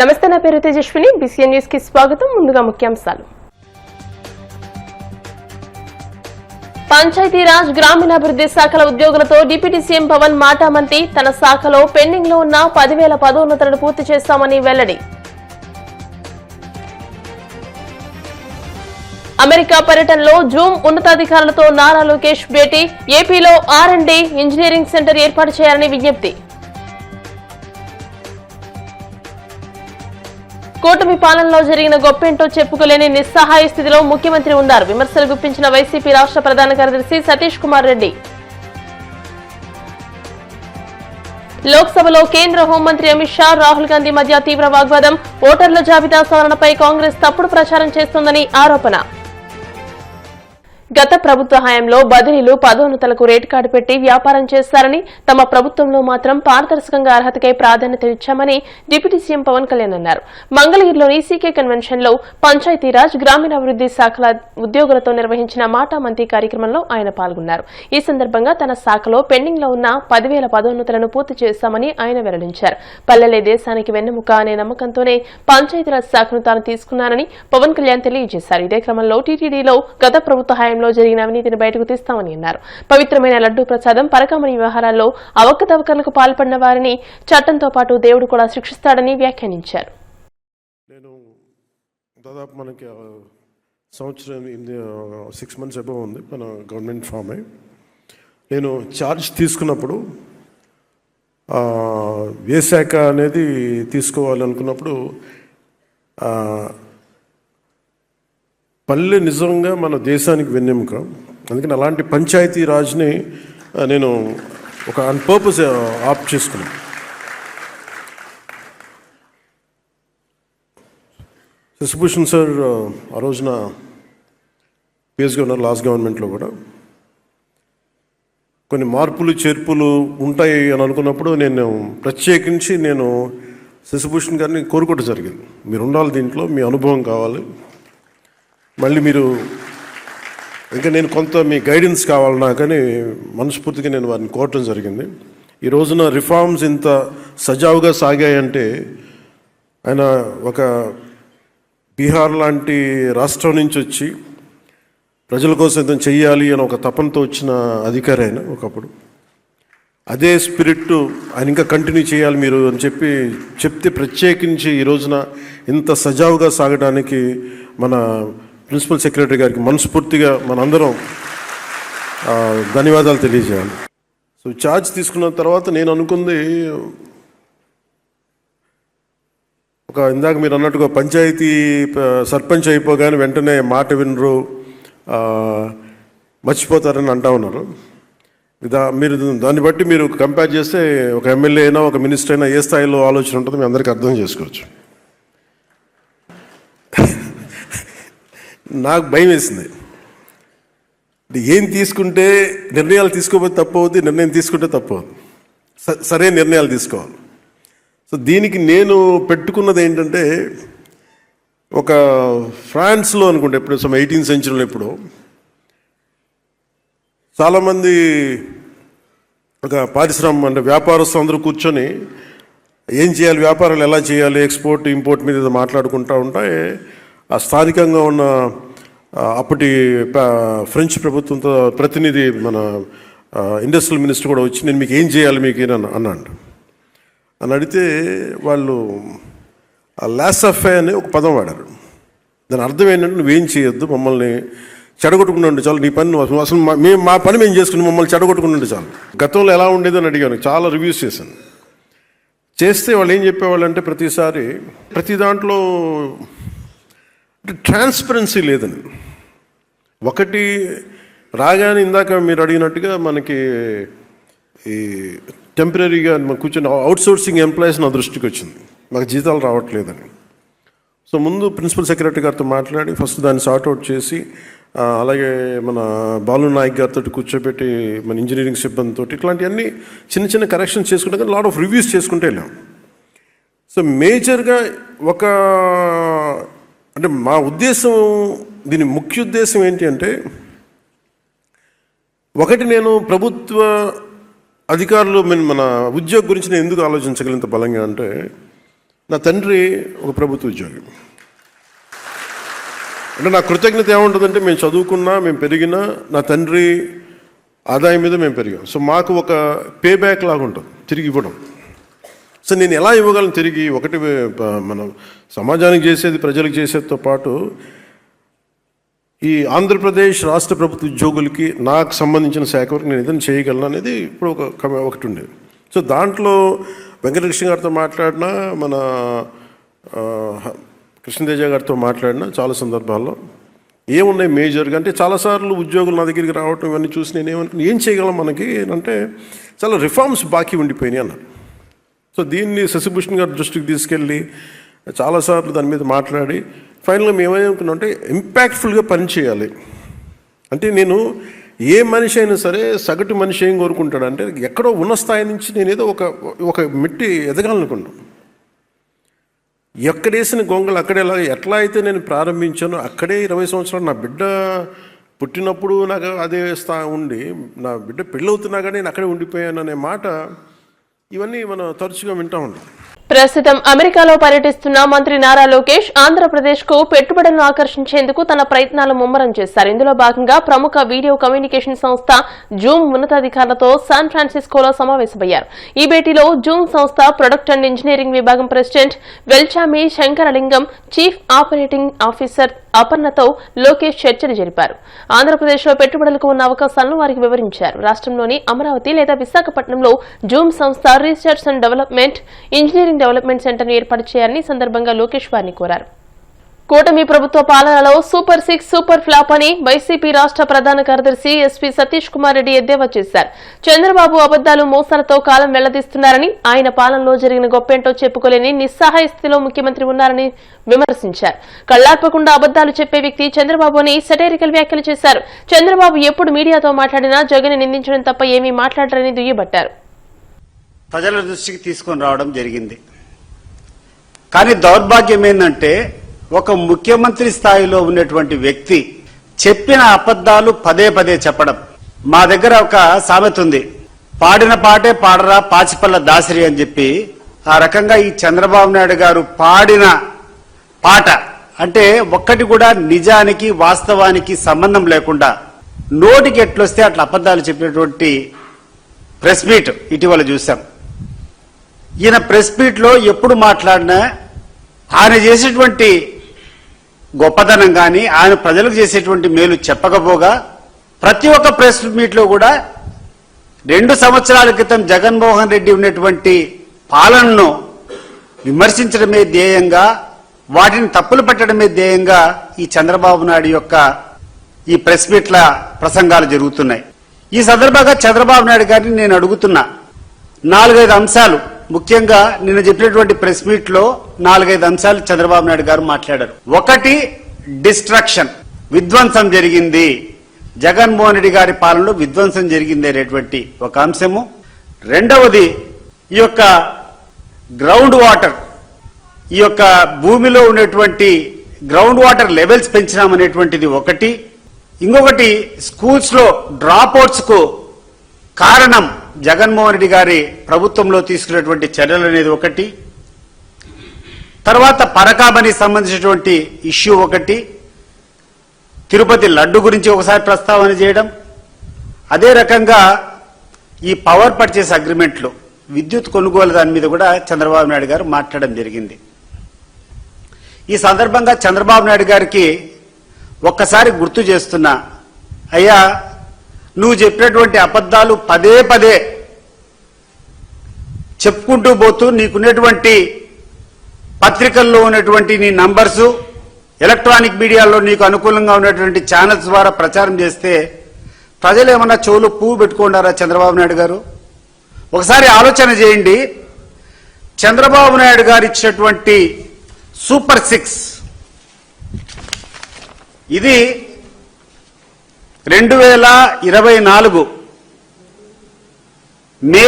నమస్తే, నా పేరు తేజస్విని. బీసీఎన్ న్యూస్ కి స్వాగతం. ముందుగా ముఖ్యాంశాలు. పంచాయతీరాజ్ గ్రామీణాభివృద్ధి శాఖల ఉద్యోగులతో డిప్యూటీ సీఎం పవన్ మాటామంతి. తన శాఖలో పెండింగ్ లో ఉన్న 10,000 పదోన్నతులను పూర్తి చేస్తామని వెల్లడి. అమెరికా పర్యటనలో జూమ్ ఉన్నతాధికారులతో నారా లోకేష్ భేటీ. ఏపీలో R&D ఇంజనీరింగ్ సెంటర్ ఏర్పాటు చేయాలని విజ్ఞప్తి. కూటమి పాలనలో జరిగిన గొప్పేంటో చెప్పుకోలేని నిస్సహాయ స్థితిలో ముఖ్యమంత్రి ఉన్నారు. విమర్శలు గుప్పించిన వైసీపీ రాష్ట్ర ప్రధాన కార్యదర్శి సతీష్ కుమార్ రెడ్డి. లోక్సభలో కేంద్ర హోంమంత్రి అమిత్ షా, రాహుల్ గాంధీ మధ్య తీవ్ర వాగ్వాదం. ఓటర్ల జాబితా సవరణపై కాంగ్రెస్ తప్పుడు ప్రచారం చేస్తోందని ఆరోపణ. గత ప్రభుత్వ హయాంలో బదిలీలు పదోన్నతులకు రేట్ కార్డు పెట్టి వ్యాపారం చేస్తారని, తమ ప్రభుత్వంలో మాత్రం పారదర్శకంగా అర్హతకై ప్రాధాన్యత ఇచ్చామని డిప్యూటీ సీఎం పవన్ కళ్యాణ్ అన్నారు. మంగళగిరిలోని సీకే కన్వెన్షన్ లో పంచాయతీరాజ్ గ్రామీణాభివృద్ధి శాఖల ఉద్యోగులతో నిర్వహించిన మాటామంతి కార్యక్రమంలో ఆయన పాల్గొన్నారు. ఈ సందర్భంగా తన శాఖలో పెండింగ్ లో ఉన్న 10,000 పదోన్నతులను పూర్తి చేస్తామని ఆయన వెల్లడించారు. పల్లెలే దేశానికి వెన్నెముక అనే నమ్మకంతోనే పంచాయతీరాజ్ శాఖను తాను తీసుకున్నానని పవన్ కళ్యాణ్ తెలియజేశారు. ఇదే క్రమంలో టీటీడీలో గత ప్రభుత్వ హయాంలో జరిగిన అవినీతిని బయటకు తీస్తామని అన్నారు. పవిత్రమైన లడ్డూ ప్రసాదం, పరకమణి వ్యవహారాల్లో అవకతవకలకు పాల్పడిన వారిని చట్టంతో పాటు దేవుడు కూడా శిక్షిస్తాడని వ్యాఖ్యానించారు. నేను దాదాపు మనకి సంవత్సరం 6 months అబౌవ్ ఉంది మన గవర్నమెంట్ ఫామ్ అయి. నేను ఛార్జ్ తీసుకున్నప్పుడు ఏ శాఖ అనేది తీసుకోవాలనుకున్నప్పుడు పల్లె నిజంగా మన దేశానికి వెన్నెముక. అందుకని అలాంటి పంచాయతీ రాజ్ని నేను ఒక ఆన్ పర్పస్ ఆప్ట్ చేసుకున్నాను. శశిభూషణ్ సార్ ఆ రోజున పిఎస్గా ఉన్నారు. లాస్ట్ గవర్నమెంట్లో కూడా కొన్ని మార్పులు చేర్పులు ఉంటాయి అని అనుకున్నప్పుడు నేను ప్రత్యేకించి శశిభూషణ్ గారిని కోరుకోవడం జరిగింది. మీరు ఉండాలి, దీంట్లో మీ అనుభవం కావాలి, మళ్ళీ మీరు ఇంకా నేను కొంత మీ గైడెన్స్ కావాలి నాకని మనస్ఫూర్తిగా నేను వారిని కోరటం జరిగింది. ఈ రోజున రిఫార్మ్స్ ఇంత సజావుగా సాగాయంటే ఆయన ఒక బీహార్ లాంటి రాష్ట్రం నుంచి వచ్చి ప్రజల కోసం ఏదైనా చెయ్యాలి అని ఒక తపనతో వచ్చిన అధికారి ఆయన ఒకప్పుడు. అదే స్పిరిట్ ఆయన ఇంకా కంటిన్యూ చేయాలి మీరు అని చెప్తే ప్రత్యేకించి ఈ రోజున ఇంత సజావుగా సాగడానికి మన ప్రిన్సిపల్ సెక్రటరీ గారికి మనస్ఫూర్తిగా మనందరం ధన్యవాదాలు తెలియజేయాలి. సో ఛార్జ్ తీసుకున్న తర్వాత నేను అనుకుంది ఇందాక మీరు అన్నట్టుగా పంచాయతీ సర్పంచ్ అయిపోగానే వెంటనే మాట వినరు, మర్చిపోతారని అంటా ఉన్నారు. మీరు దాన్ని బట్టి మీరు కంపేర్ చేస్తే ఒక ఎమ్మెల్యే అయినా ఒక మినిస్టర్ అయినా ఏ స్థాయిలో ఆలోచన ఉంటుందో మీ అందరికీ అర్థం చేసుకోవచ్చు. నాకు భయం వేసింది. ఏం తీసుకుంటే నిర్ణయాలు తీసుకోకపోతే తప్పు అవుతుంది, నిర్ణయం తీసుకుంటే తప్పు అవుతుంది. సరైన నిర్ణయాలు తీసుకోవాలి. సో దీనికి నేను పెట్టుకున్నది ఏంటంటే ఒక ఫ్రాన్స్లో అనుకుంటే ఎప్పుడు 18th century ఎప్పుడు చాలామంది ఒక పారిశ్రామిక వ్యాపారస్తులు అందరూ కూర్చొని ఏం చేయాలి, వ్యాపారాలు ఎలా చేయాలి, ఎక్స్పోర్ట్ ఇంపోర్ట్ మీద మాట్లాడుకుంటూ ఉంటాయి. ఆ స్థానికంగా ఉన్న అప్పటి ఫ్రెంచ్ ప్రభుత్వంతో ప్రతినిధి మన ఇండస్ట్రియల్ మినిస్టర్ కూడా వచ్చి నేను మీకు ఏం చేయాలి మీకు అన్నాడు అని అడిగితే వాళ్ళు లాసఫే అనే ఒక పదం వాడారు. దాని అర్థం ఏంటంటే నువ్వేం చేయొద్దు, మమ్మల్ని చెడగొట్టుకుని ఉండే చాలు, నీ పని అసలు మా పని మేము చేసుకుని మమ్మల్ని చెడగొట్టుకుని ఉండే చాలు. గతంలో ఎలా ఉండేది అని అడిగాను, చాలా రివ్యూస్ చేశాను. చేస్తే వాళ్ళు ఏం చెప్పేవాళ్ళు అంటే ప్రతి దాంట్లో ట్రాన్స్పరెన్సీ లేదని. ఒకటి రాగానే ఇందాక మీరు అడిగినట్టుగా మనకి ఈ టెంపరీగా కూర్చొని అవుట్సోర్సింగ్ ఎంప్లాయీస్ నా దృష్టికి వచ్చింది, మాకు జీతాలు రావట్లేదని. సో ముందు ప్రిన్సిపల్ సెక్రటరీ గారితో మాట్లాడి ఫస్ట్ దాన్ని సార్ట్అవుట్ చేసి, అలాగే మన బాలు నాయక్ గారితో కూర్చోబెట్టి మన ఇంజనీరింగ్ సిబ్బందితో ఇట్లాంటివన్నీ చిన్న చిన్న కరెక్షన్స్ చేసుకుంటే కానీ లాట్ ఆఫ్ రివ్యూస్ చేసుకుంటే వెళ్ళాం. సో మేజర్గా అంటే మా ఉద్దేశం, దీని ముఖ్య ఉద్దేశం ఏంటి అంటే, ఒకటి నేను ప్రభుత్వ అధికారులు మన ఉద్యోగం గురించి నేను ఎందుకు ఆలోచించగలిగినంత బలంగా అంటే, నా తండ్రి ఒక ప్రభుత్వ ఉద్యోగి. అంటే నా కృతజ్ఞత ఏముంటుందంటే, మేము చదువుకున్నా, మేము పెరిగినా నా తండ్రి ఆదాయం మీద మేము పెరిగాం. సో మాకు ఒక పే బ్యాక్ లాగా ఉంటుంది తిరిగి ఇవ్వడం. సో నేను ఎలా ఇవ్వగలను తిరిగి? ఒకటి మనం సమాజానికి చేసేది, ప్రజలకు చేసేదితో పాటు ఈ ఆంధ్రప్రదేశ్ రాష్ట్ర ప్రభుత్వ ఉద్యోగులకి నాకు సంబంధించిన శాఖ వరకు నేను ఏదైనా చేయగలను అనేది ఇప్పుడు ఒకటి ఉండేది. సో దాంట్లో వెంకటకృష్ణ గారితో మాట్లాడినా, మన కృష్ణతేజ గారితో మాట్లాడినా చాలా సందర్భాల్లో ఏమున్నాయి మేజర్గా అంటే, చాలాసార్లు ఉద్యోగులు నా దగ్గరికి రావటం ఇవన్నీ చూసి నేను ఏం చేయగలం మనకి అంటే, చాలా రిఫార్మ్స్ బాకీ ఉండిపోయినాయి అన్నారు. సో దీన్ని శశిభూషణ్ గారి దృష్టికి తీసుకెళ్ళి చాలాసార్లు దాని మీద మాట్లాడి ఫైనల్గా మేము ఏమనుకున్నాం అంటే, ఇంపాక్ట్ఫుల్గా పనిచేయాలి. అంటే నేను ఏ మనిషి అయినా సరే, సగటు మనిషి ఏం కోరుకుంటాడంటే, ఎక్కడో ఉన్న స్థాయి నుంచి నేనేదో ఒక మెట్టి ఎదగాలనుకున్నాను. ఎక్కడేసిన గొంగలు అక్కడేలా ఎట్లా అయితే నేను ప్రారంభించానో అక్కడే 20 సంవత్సరాలు నా బిడ్డ పుట్టినప్పుడు నాకు అదే ఉండి, నా బిడ్డ పెళ్ళవుతున్నా కానీ నేను అక్కడే ఉండిపోయాను అనే మాట ఇవన్నీ మనం తరచుగా వింటూ ఉంటాం. ప్రస్తుతం అమెరికాలో పర్యటిస్తున్న మంత్రి నారా లోకేష్ ఆంధ్రప్రదేశ్ కు పెట్టుబడులను ఆకర్షించేందుకు తన ప్రయత్నాలు ముమ్మరం చేశారు. ఇందులో భాగంగా ప్రముఖ వీడియో కమ్యూనికేషన్ సంస్థ జూమ్ ఉన్నతాధికారులతో శాన్ ఫ్రాన్సిస్కోలో సమావేశమయ్యారు. ఈ భేటీలో జూమ్ సంస్థ ప్రొడక్ట్ అండ్ ఇంజనీరింగ్ విభాగం president Velchamy Sankaralingam, chief operating officer అపర్ణతో లోకేష్ చర్చలు జరిపారు. ఆంధ్రప్రదేశ్లో పెట్టుబడులకు ఉన్న అవకాశాలను వారికి వివరించారు. రాష్ట్రంలోని అమరావతి లేదా విశాఖపట్నంలో జూమ్ సంస్థ research and development, engineering development సెంటర్ను ఏర్పాటు చేయాలని సందర్భంగా లోకేష్ వారిని కోరారు. కూటమి ప్రభుత్వ పాలనలో సూపర్ 6 సూపర్ ఫ్లాప్ అని వైసీపీ రాష్ట్ర ప్రధాన కార్యదర్శి ఎస్పీ సతీష్ కుమార్ రెడ్డి ఎద్దేవా చేశారు. చంద్రబాబు అబద్దాలు, మోసాలతో కాలం వెళ్లదీస్తున్నారని, ఆయన పాలనలో జరిగిన గొప్పేంటో చెప్పుకోలేని నిస్సహాయ స్థితిలో ముఖ్యమంత్రి ఉన్నారని విమర్శించారు. కళ్లార్పకుండా అబద్దాలు చెప్పే వ్యక్తి చంద్రబాబు అని సెటైరికల్ వ్యాఖ్యలు చేశారు. చంద్రబాబు ఎప్పుడు మీడియాతో మాట్లాడినా జగన్ నిందించడం తప్ప ఏమీ మాట్లాడరని దుయ్యబట్టారు. ప్రజల దృష్టికి తీసుకొని రావడం జరిగింది. కానీ దౌర్భాగ్యం ఏంటంటే, ఒక ముఖ్యమంత్రి స్థాయిలో ఉన్నటువంటి వ్యక్తి చెప్పిన అబద్ధాలు పదే పదే చెప్పడం. మా దగ్గర ఒక సామెత ఉంది, పాడిన పాటే పాడరా పాచిపల్ల దాసరి అని చెప్పి. ఆ రకంగా ఈ చంద్రబాబు నాయుడు గారు పాడిన పాట అంటే ఒక్కటి కూడా నిజానికి వాస్తవానికి సంబంధం లేకుండా నోటికి ఎట్లొస్తే అట్లా అబద్ధాలు చెప్పినటువంటి ప్రెస్ మీట్ ఇటీవల చూశాం. ఈయన ప్రెస్ మీట్ లో ఎప్పుడు మాట్లాడినా ఆయన చేసేటువంటి గొప్పతనం కానీ, ఆయన ప్రజలకు చేసేటువంటి మేలు చెప్పకపోగా, ప్రతి ఒక్క ప్రెస్ మీట్ లో కూడా 2 సంవత్సరాల క్రితం జగన్మోహన్ రెడ్డి ఉన్నటువంటి పాలనను విమర్శించడమే ధ్యేయంగా, వాటిని తప్పులు పెట్టడమే ధ్యేయంగా ఈ చంద్రబాబు నాయుడు యొక్క ఈ ప్రెస్ మీట్ల ప్రసంగాలు జరుగుతున్నాయి. ఈ సందర్భంగా చంద్రబాబు నాయుడు గారిని నేను అడుగుతున్నా, 4-5 అంశాలు, ముఖ్యంగా నిన్న చెప్పినటువంటి ప్రెస్ మీట్ లో 4-5 అంశాలు చంద్రబాబు నాయుడు గారు మాట్లాడారు. ఒకటి, డిస్ట్రక్షన్, విధ్వంసం జరిగింది, జగన్మోహన్ రెడ్డి గారి పాలనలో విధ్వంసం జరిగింది అనేటువంటి ఒక అంశము. రెండవది, ఈ యొక్క గ్రౌండ్ వాటర్, ఈ యొక్క భూమిలో ఉన్నటువంటి గ్రౌండ్ వాటర్ లెవెల్స్ పెంచినామనేటువంటిది ఒకటి. ఇంకొకటి, స్కూల్స్ లో డ్రాప్ అవుట్స్ కు కారణం జగన్మోహన్ రెడ్డి గారి ప్రభుత్వంలో తీసుకున్నటువంటి చర్యలు అనేది ఒకటి. తర్వాత పరకామణి సంబంధించినటువంటి ఇష్యూ ఒకటి. తిరుపతి లడ్డు గురించి ఒకసారి ప్రస్తావన చేయడం. అదే రకంగా ఈ పవర్ పర్చేస్ అగ్రిమెంట్లు, విద్యుత్ కొనుగోలు దాని మీద కూడా చంద్రబాబు నాయుడు గారు మాట్లాడడం జరిగింది. ఈ సందర్భంగా చంద్రబాబు నాయుడు గారికి ఒక్కసారి గుర్తు చేస్తున్నా, అయ్యా నువ్వు చెప్పినటువంటి అబద్ధాలు పదే పదే చెప్పుకుంటూ పోతూ నీకున్నటువంటి పత్రికల్లో ఉన్నటువంటి నీ నంబర్సు, ఎలక్ట్రానిక్ మీడియాలో నీకు అనుకూలంగా ఉన్నటువంటి ఛానల్స్ ద్వారా ప్రచారం చేస్తే ప్రజలు ఏమన్నా చెవులు పువ్వు పెట్టుకుంటారా చంద్రబాబు నాయుడు గారు? ఒకసారి ఆలోచన చేయండి. చంద్రబాబు నాయుడు గారు ఇచ్చినటువంటి సూపర్ 6 ఇది 2024 మే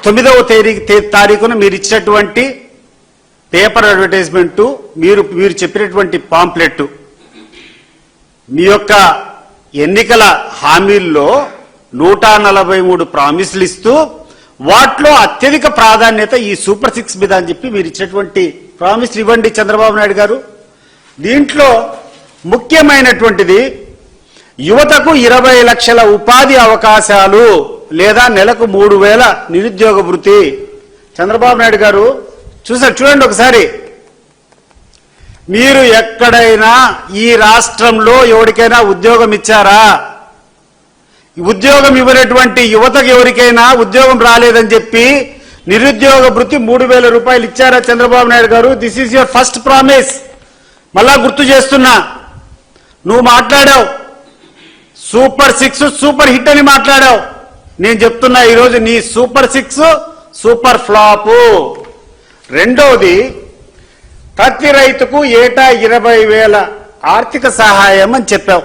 9వ తారీఖున మీరు ఇచ్చినటువంటి పేపర్ అడ్వర్టైజ్మెంట్, మీరు చెప్పినటువంటి పాంప్లెట్, మీ యొక్క ఎన్నికల హామీల్లో 143 ప్రామిసులు ఇస్తూ వాటిలో అత్యధిక ప్రాధాన్యత ఈ సూపర్ 6 మీద అని చెప్పి మీరు ఇచ్చినటువంటి ప్రామిస్ ఇవ్వండి చంద్రబాబు నాయుడు గారు. దీంట్లో ముఖ్యమైనటువంటిది యువతకు 20 లక్షల ఉపాధి అవకాశాలు లేదా నెలకు 3,000 నిరుద్యోగ భృతి. చంద్రబాబు నాయుడు గారు చూడండి ఒకసారి. మీరు ఎక్కడైనా ఈ రాష్ట్రంలో ఎవరికైనా ఉద్యోగం ఇచ్చారా? ఉద్యోగం ఇవ్వనటువంటి యువతకు ఎవరికైనా ఉద్యోగం రాలేదని చెప్పి నిరుద్యోగ భృతి 3,000 రూపాయలు ఇచ్చారా చంద్రబాబు నాయుడు గారు? This is your first promise. మళ్ళా గుర్తు చేస్తున్నా, నువ్వు మాట్లాడావు సూపర్ 6 సూపర్ హిట్ అని మాట్లాడావు. నేను చెప్తున్నా ఈరోజు నీ సూపర్ 6 సూపర్ ఫ్లాపు. రెండవది, ప్రతి రైతుకు ఏటా 20,000 ఆర్థిక సహాయం అని చెప్పావు.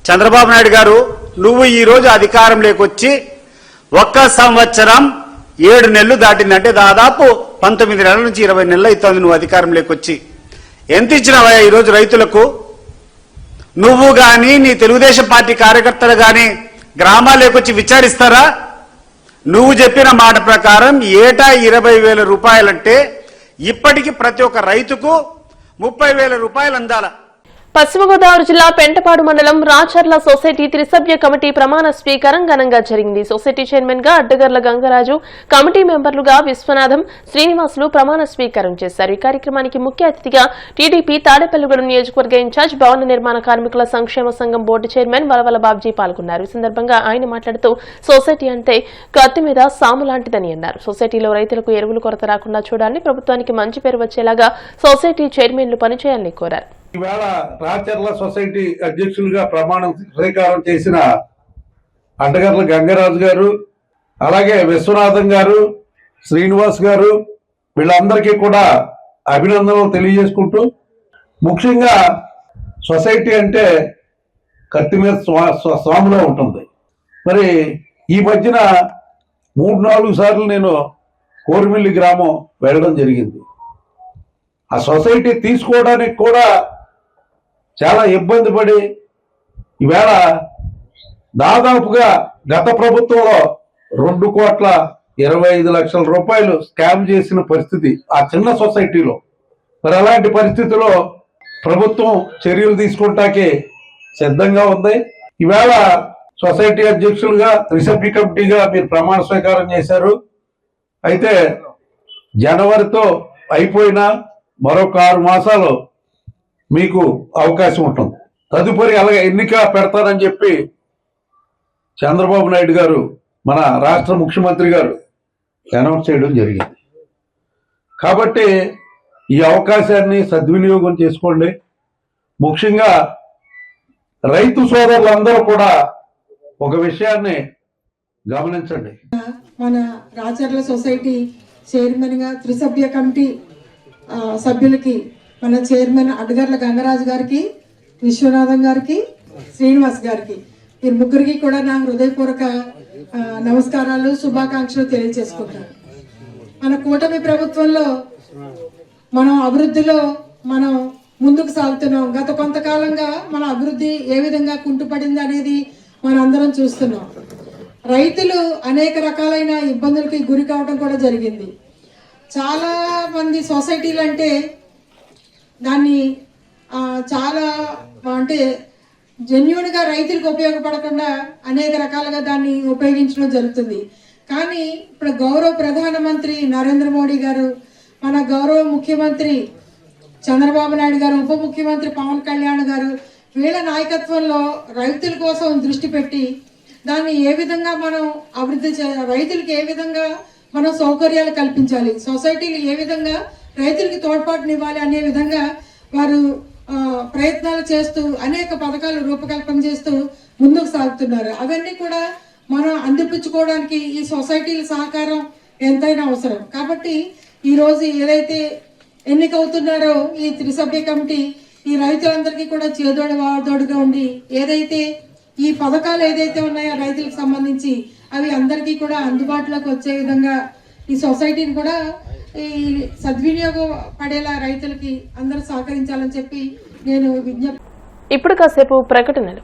చంద్రబాబు నాయుడు గారు, నువ్వు ఈరోజు అధికారంలోకి వచ్చి 1 సంవత్సరం 7 నెలలు దాటిందంటే దాదాపు 19 నెలల నుంచి 20 నెలలు అవుతుంది నువ్వు అధికారంలోకి వచ్చి. ఎంత ఇచ్చినావా ఈరోజు రైతులకు? నువ్వు గాని నీ తెలుగుదేశం పార్టీ కార్యకర్తలు గాని గ్రామాలకు వచ్చి విచారిస్తారా? నువ్వు చెప్పిన మాట ప్రకారం ఏటా 20,000 రూపాయలంటే ఇప్పటికి ప్రతి ఒక్క రైతుకు 30,000 రూపాయలు అందాల. పశ్చిమ గోదావరి జిల్లా పెంటపాడు మండలం రాచర్ల సొసైటీ త్రిసభ్య కమిటీ ప్రమాణ స్వీకారం ఘనంగా జరిగింది. సొసైటీ చైర్మన్ గా అడ్డగర్ల గంగరాజు, కమిటీ మెంబర్లుగా విశ్వనాథం, శ్రీనివాసులు ప్రమాణ స్వీకారం చేశారు. ఈ కార్యక్రమానికి ముఖ్య అతిథిగా టీడీపీ తాడేపల్లిగూడెం నియోజకవర్గ ఇన్ఛార్జ్ భవన నిర్మాణ కార్మికుల సంక్షేమ సంఘం బోర్డు చైర్మన్ వలవల బాబ్జీ పాల్గొన్నారు. ఈ సందర్భంగా ఆయన మాట్లాడుతూ సొసైటీ అంటే కత్తి మీద సాము లాంటిదని అన్నారు. సొసైటీలో రైతులకు ఎరువులు కొరత రాకుండా చూడాలని, ప్రభుత్వానికి మంచి పేరు వచ్చేలాగా సొసైటీ చైర్మన్లు పనిచేయాలని కోరారు. ఈవేళ రాచర్ల సొసైటీ అధ్యక్షులుగా ప్రమాణం స్వీకారం చేసిన అడ్డగర్ల గంగరాజు గారు, అలాగే విశ్వనాథం గారు, శ్రీనివాస్ గారు, వీళ్ళందరికీ కూడా అభినందనలు తెలియజేసుకుంటూ, ముఖ్యంగా సొసైటీ అంటే కత్తి మీద స్వాములో ఉంటుంది. మరి ఈ మధ్యన 3-4 సార్లు నేను కోరిమిల్లి గ్రామం వెళ్ళడం జరిగింది. ఆ సొసైటీ తీసుకోవడానికి కూడా చాలా ఇబ్బంది పడి ఈవేళ దాదాపుగా గత ప్రభుత్వంలో 2,25,00,000 రూపాయలు స్కామ్ చేసిన పరిస్థితి ఆ చిన్న సొసైటీలో. మరి అలాంటి పరిస్థితిలో ప్రభుత్వం చర్యలు తీసుకుంటాకే సిద్ధంగా ఉంది. ఈవేళ సొసైటీ అధ్యక్షులుగా త్రిసభ్య కమిటీగా మీరు ప్రమాణ స్వీకారం చేశారు. అయితే జనవరితో అయిపోయినా మరొక 6 మాసాలు మీకు అవకాశం ఉంటుంది. తదుపరి అలాగే ఎన్నిక పెడతారని చెప్పి చంద్రబాబు నాయుడు గారు, మన రాష్ట్ర ముఖ్యమంత్రి గారు అనౌన్స్ చేయడం జరిగింది. కాబట్టి ఈ అవకాశాన్ని సద్వినియోగం చేసుకోండి. ముఖ్యంగా రైతు సోదరులందరూ కూడా ఒక విషయాన్ని గమనించండి. మన రాచర్ల సొసైటీ చైర్మన్ గా త్రిసభ్య కమిటీ సభ్యులకి మన చైర్మన్ అడ్డగర్ల గంగరాజు గారికి, విశ్వనాథం గారికి, శ్రీనివాస్ గారికి, ఈ ముగ్గురికి కూడా నా హృదయపూర్వక నమస్కారాలు, శుభాకాంక్షలు తెలియజేసుకుంటాను. మన కూటమి ప్రభుత్వంలో మనం అభివృద్ధిలో మనం ముందుకు సాగుతున్నాం. గత కొంతకాలంగా మన అభివృద్ధి ఏ విధంగా కుంటుపడింది అనేది మనం అందరం చూస్తున్నాం. రైతులు అనేక రకాలైన ఇబ్బందులకి గురి కావడం కూడా జరిగింది. చాలా మంది సొసైటీలు అంటే దాన్ని చాలా అంటే జెన్యూన్గా రైతులకు ఉపయోగపడకుండా అనేక రకాలుగా దాన్ని ఉపయోగించడం జరుగుతుంది. కానీ ఇప్పుడు గౌరవ ప్రధానమంత్రి నరేంద్ర మోడీ గారు, మన గౌరవ ముఖ్యమంత్రి చంద్రబాబు నాయుడు గారు, ఉప ముఖ్యమంత్రి పవన్ కళ్యాణ్ గారు, వీళ్ళ నాయకత్వంలో రైతుల కోసం దృష్టి పెట్టి దాన్ని ఏ విధంగా మనం అభివృద్ధి రైతులకు ఏ విధంగా మనం సౌకర్యాలు కల్పించాలి, సొసైటీలు ఏ విధంగా రైతులకి తోడ్పాటునివ్వాలి అనే విధంగా వారు ప్రయత్నాలు చేస్తూ అనేక పథకాలు రూపకల్పన చేస్తూ ముందుకు సాగుతున్నారు. అవన్నీ కూడా మనం అందిపుచ్చుకోవడానికి ఈ సొసైటీల సహకారం ఎంతైనా అవసరం. కాబట్టి ఈరోజు ఏదైతే ఎన్నికవుతున్నారో ఈ త్రిసభ్య కమిటీ ఈ రైతులందరికీ కూడా చేదోడుగా ఉండి ఏదైతే ఈ పథకాలు ఏదైతే ఉన్నాయో రైతులకు సంబంధించి అవి అందరికీ కూడా అందుబాటులోకి వచ్చే విధంగా ఈ సొసైటీని కూడా ఈ సద్వినియోగం పడేలా రైతులకి అందరూ సహకరించాలని చెప్పి నేను విజ్ఞప్తి. ఇప్పుడు కాసేపు ప్రకటనలు.